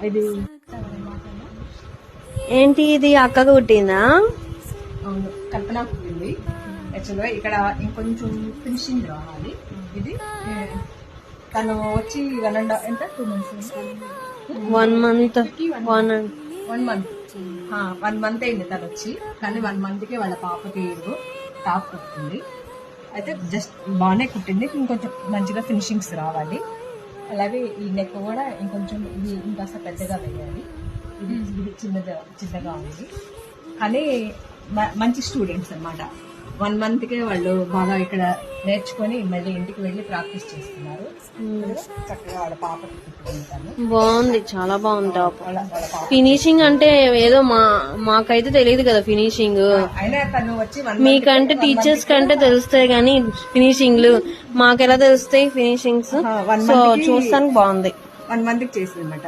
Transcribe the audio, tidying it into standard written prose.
ఇది ఏంటి ఇది అక్కకు పుట్టిందా? అవును, కల్పన పుట్టింది. యాక్చువల్గా ఇక్కడ ఇంకొంచెం ఫినిషింగ్ రావాలి. ఇది తను వచ్చి 2 months 1 month 1 month 1 month అయింది తను వచ్చి. కానీ 1 monthకే వాళ్ళ పాపకి టాప్ కుట్టింది. అయితే జస్ట్ బాగానే కుట్టింది, ఇంకొంచెం మంచిగా ఫినిషింగ్స్ రావాలి. అలాగే ఈ నెక్ కూడా ఇంకొంచెం ఇది ఇంకాస్త పెద్దగా వేయాలి. ఇది చిన్నగా ఉంది. కానీ మంచి స్టూడెంట్స్ అన్నమాట. 1 monthకే వాళ్ళు బాగా ఇక్కడ నేర్చుకొని మళ్ళీ ఇంటికి వెళ్ళి ప్రాక్టీస్ చేస్తున్నారు. చక్కగా వాళ్ళ పాపకి కుట్టుకుంటాను. బాగుంది, చాలా బాగుంది టాప్. ఫినిషింగ్ అంటే ఏదో మాకైతే తెలియదు కదా ఫినిషింగ్. అయినా తను వచ్చి మీకంటే టీచర్స్ కంటే తెలుస్తాయి కానీ ఫినిషింగ్లు మాకెలా తెలుస్తాయి ఫినిషింగ్స్. సో చూస్తానికి బాగుంది. 1 monthకి చేసింది అనమాట.